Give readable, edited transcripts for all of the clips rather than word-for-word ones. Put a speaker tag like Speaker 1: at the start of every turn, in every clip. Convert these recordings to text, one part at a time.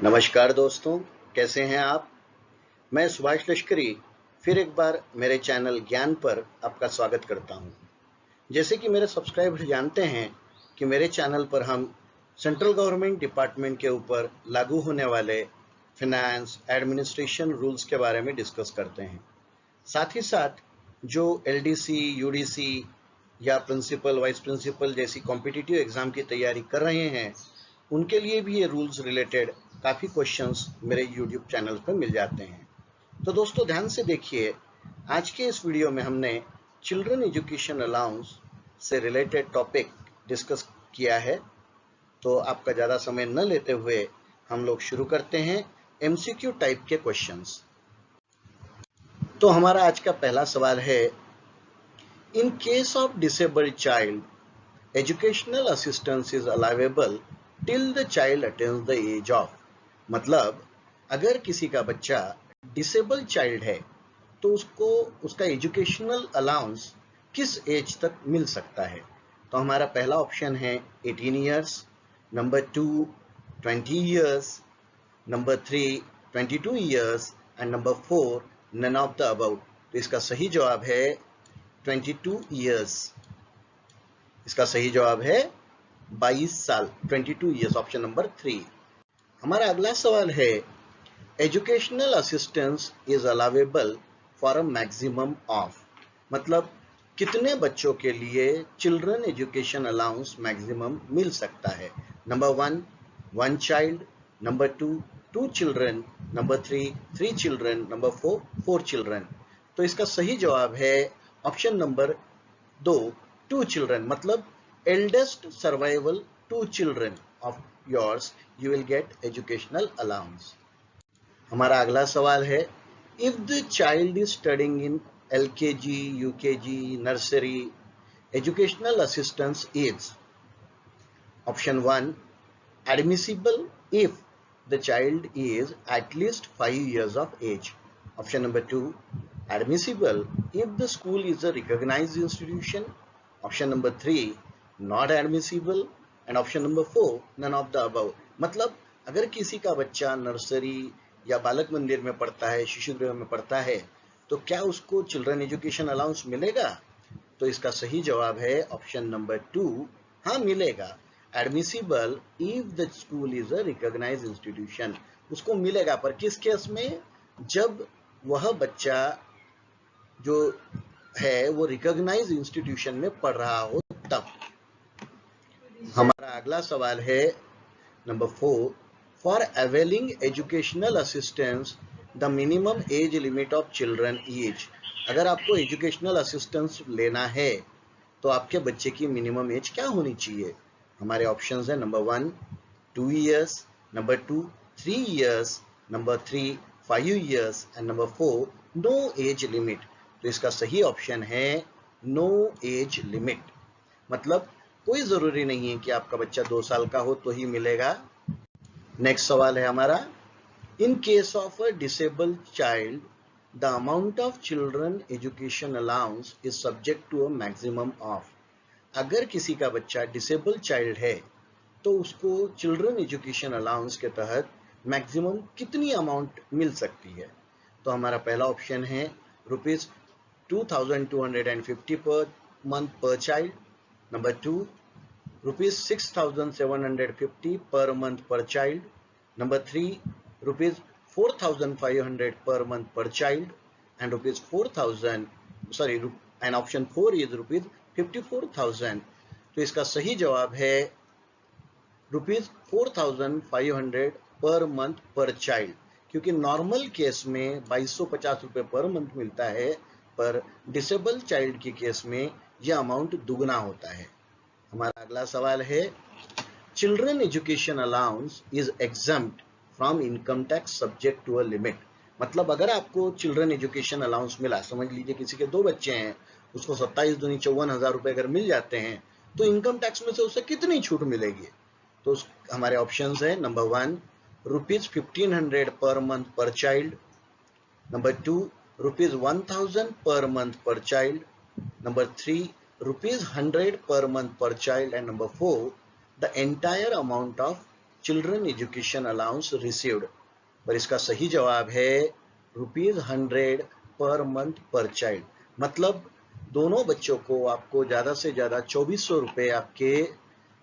Speaker 1: नमस्कार दोस्तों, कैसे हैं आप। मैं सुभाष लश्करी फिर एक बार मेरे चैनल ज्ञान पर आपका स्वागत करता हूं। जैसे कि मेरे सब्सक्राइबर्स जानते हैं कि मेरे चैनल पर हम सेंट्रल गवर्नमेंट डिपार्टमेंट के ऊपर लागू होने वाले फिनेंस एडमिनिस्ट्रेशन रूल्स के बारे में डिस्कस करते हैं। साथ ही साथ जो एलडीसी, यूडीसी या प्रिंसिपल, वाइस प्रिंसिपल जैसी कॉम्पिटिटिव एग्जाम की तैयारी कर रहे हैं, उनके लिए भी ये रूल्स रिलेटेड काफ़ी क्वेश्चंस मेरे यूट्यूब चैनल पर मिल जाते हैं। तो दोस्तों ध्यान से देखिए, आज के इस वीडियो में हमने चिल्ड्रन एजुकेशन अलाउंस से रिलेटेड टॉपिक डिस्कस किया है। तो आपका ज़्यादा समय न लेते हुए हम लोग शुरू करते हैं एमसीक्यू टाइप के क्वेश्चंस। तो हमारा आज का पहला सवाल है, in case of disabled child educational assistance is allowable till the child attains the age of. मतलब अगर किसी का बच्चा डिसेबल चाइल्ड है तो उसको उसका एजुकेशनल अलाउंस किस एज तक मिल सकता है। तो हमारा पहला ऑप्शन है 18 years, number 2 20 years, number 3 22 years and number 4 none of the above. तो इसका सही जवाब है 22 ईयर्स। इसका सही जवाब है 22 साल, 22 ईयर्स, ऑप्शन नंबर 3। हमारा अगला सवाल है, educational assistance is allowable for a maximum of. मतलब कितने बच्चों के लिए चिल्ड्रन एजुकेशन अलाउंस मैक्सिमम मिल सकता है। Number 1 1 child, number 2 2 children, number 3 3 children, number 4 4 children. तो इसका सही जवाब है ऑप्शन नंबर 2 2 चिल्ड्रन। मतलब eldest survival 2 children of yours you will get educational allowance. हमारा अगला सवाल है, if the child is studying in LKG, UKG, nursery, educational assistance is option 1 admissible if the child is at least 5 years of age, option number 2 admissible if the school is a recognized institution, option number 3 not admissible and option number 4 none of the above. मतलब अगर किसी का बच्चा nursery या बालक मंदिर में पढ़ता है, शिशु गृह में पढ़ता है, तो क्या उसको चिल्ड्रन एजुकेशन अलाउंस मिलेगा। तो इसका सही जवाब है ऑप्शन नंबर 2, हाँ मिलेगा। Admissible if the school is a recognised institution, उसको मिलेगा, पर किस केस में, जब वह बच्चा जो है वो रिकॉग्नाइज्ड इंस्टीट्यूशन में पढ़ रहा हो तब। हमारा अगला सवाल है number 4, for availing educational assistance the minimum age limit of children is. अगर आपको एजुकेशनल असिस्टेंस लेना है तो आपके बच्चे की मिनिमम एज क्या होनी चाहिए। हमारे ऑप्शंस हैं number 1 2 years, number 2 3 years, number 3 5 years and number 4 no age limit. तो इसका सही ऑप्शन है नो एज लिमिट। मतलब कोई जरूरी नहीं है कि आपका बच्चा 2 साल का हो तो ही मिलेगा। नेक्स्ट सवाल है हमारा, in case of a disabled child the amount of children education allowance is subject to a maximum of. अगर किसी का बच्चा डिसेबल्ड चाइल्ड है तो उसको चिल्ड्रन एजुकेशन अलाउंस के तहत मैक्सिमम कितनी अमाउंट मिल सकती है। तो हमारा पहला ऑप्शन है ₹2250 पर मंथ पर child, number 2 ₹6750 per month per child, number 3 ₹4500 per month per child and and option 4 is ₹54,000। तो इसका सही जवाब है ₹4500 पर मंथ पर चाइल्ड, क्योंकि नॉर्मल केस में ₹2250 पर मंथ मिलता है, पर डिसेबल चाइल्ड के केस में यह अमाउंट दुगना होता है। हमारा अगला सवाल है, children education allowance is exempt from income tax subject to a limit. मतलब अगर आपको चिल्ड्रन एजुकेशन अलाउंस मिला, समझ लीजिए किसी के 2 बच्चे हैं, उसको 27 दूनी 54,000 रुपए अगर मिल जाते हैं, तो इनकम टैक्स में से उसे कितनी छूट मिलेगी। तो हमारे ऑप्शंस है नंबर 1 ₹1500 पर मंथ पर चाइल्ड, नंबर 2 ₹1000 पर मंथ पर child, number 3 ₹100 per month per child, and number 4 the entire amount of children education allowance received? पर इसका सही जवाब है ₹100 पर मंथ पर चाइल्ड। मतलब दोनों बच्चों को आपको ज्यादा से ज्यादा 2400 रुपए आपके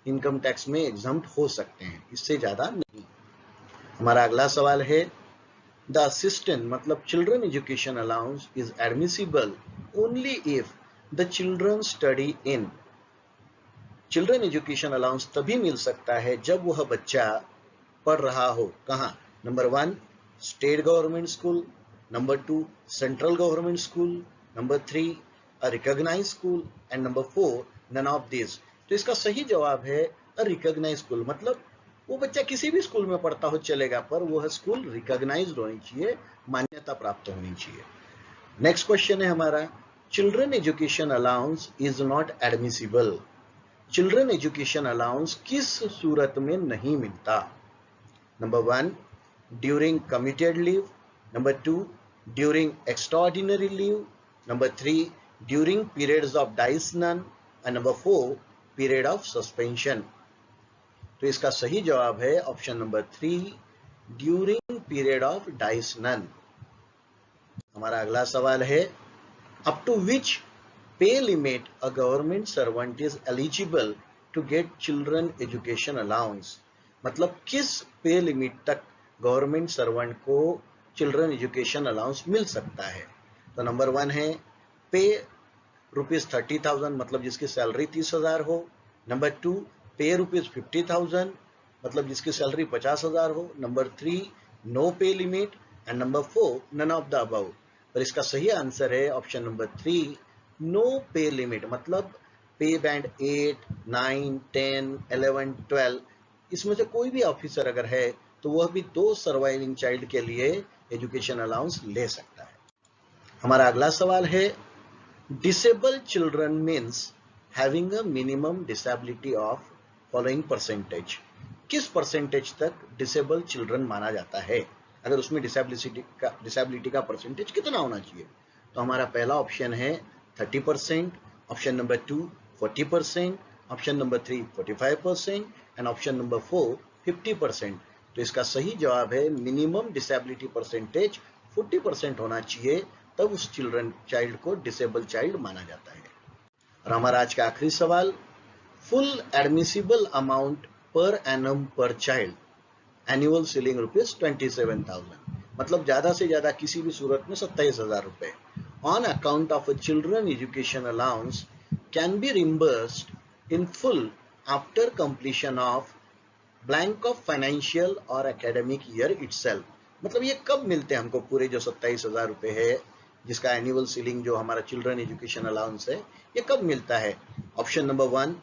Speaker 1: इनकम टैक्स में एग्जम्प्ट हो सकते हैं, इससे ज्यादा नहीं। हमारा अगला सवाल है द असिस्टेंट मतलब children education allowance is admissible only if the children study in. Children education allowance तभी मिल सकता है जब वह बच्चा पढ़ रहा हो। कहाँ? Number 1 state government school, number 2 central government school, number 3 a recognised school and number 4 none of this. तो इसका सही जवाब है अ रिकॉग्नाइज्ड स्कूल। मतलब वो बच्चा किसी भी स्कूल में पढ़ता हो चलेगा, पर वह स्कूल रिकॉग्नाइज्ड होनी चाहिए, मान्यता प्राप्त होनी चाहिए। नेक्स्ट क्वेश्चन है हमारा children education allowance is not admissible. Children education allowance किस सूरत में नहीं मिलता? Number 1 during committed leave, number 2 during extraordinary leave, number 3 during periods of dies non and number 4 period of suspension. तो इसका सही जवाब है option number 3 during period of dies non. हमारा अगला सवाल है up to which pay limit a government servant is eligible to gate children education allowance. मतलब किस पे लिमिट तक गवर्नमेंट सर्वेंट को चिल्ड्रन एजुकेशन अलाउंस मिल सकता है? तो नंबर 1 है पे ₹30,000 मतलब जिसकी सैलरी 30,000 हो। नंबर 2 पे ₹50,000 मतलब जिसकी सैलरी 50,000 हो। Number 3 no pay limit and number 4 none of the above. पर इसका सही आंसर है option number 3 no pay limit. मतलब पे बैंड 8, 9, 10, 11, 12 इसमें से कोई भी ऑफिसर अगर है तो वह भी 2 सर्वाइविंग चाइल्ड के लिए एजुकेशन अलाउंस ले सकता है। हमारा अगला सवाल है disabled children means having a minimum disability of following percentage. किस परसेंटेज तक डिसेबल्ड चिल्ड्रन माना जाता है? अगर उसमें डिसेबिलिटी का परसेंटेज कितना होना चाहिए? तो हमारा पहला ऑप्शन है 30%, option number 2 40%, option number 3 45% and option number 4 50%। तो इसका सही जवाब है मिनिमम डिसेबिलिटी परसेंटेज 40% होना चाहिए, तब उस चाइल्ड को डिसेबल चाइल्ड माना जाता है। और हमारा आज का आखिरी सवाल full admissible amount per annum पर चाइल्ड एनुअल सीलिंग ₹27,000। मतलब ज्यादा से ज्यादा किसी भी सूरत में 27,000 रुपए on account of a children education allowance can be reimbursed in full after completion of blank of financial or academic year itself. मतलब ये कब मिलते हैं हमको पूरे जो 27,000 रुपए है जिसका एनुअल सीलिंग जो हमारा चिल्ड्रन एजुकेशन अलाउंस है, ये कब मिलता है? Option number 1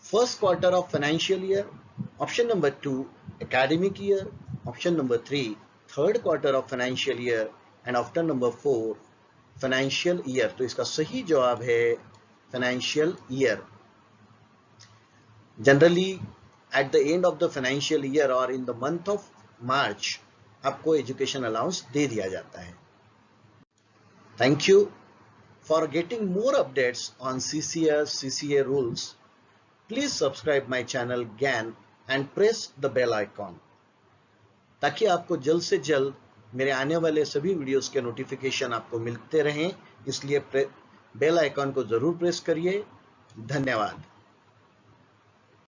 Speaker 1: first quarter of financial year, option number 2 academic year, option number 3 third quarter of financial year and option number 4 financial year। तो इसका सही जवाब है financial year। Generally at the end of the financial year और in the month of March आपको education allowance दे दिया जाता है। Thank you for getting more updates on CCS CCA rules. Please subscribe my channel Gyan and press the bell icon ताकि आपको जल्द से जल्द मेरे आने वाले सभी वीडियोस के नोटिफिकेशन आपको मिलते रहें। इसलिए बेल आइकॉन को जरूर प्रेस करिए। धन्यवाद।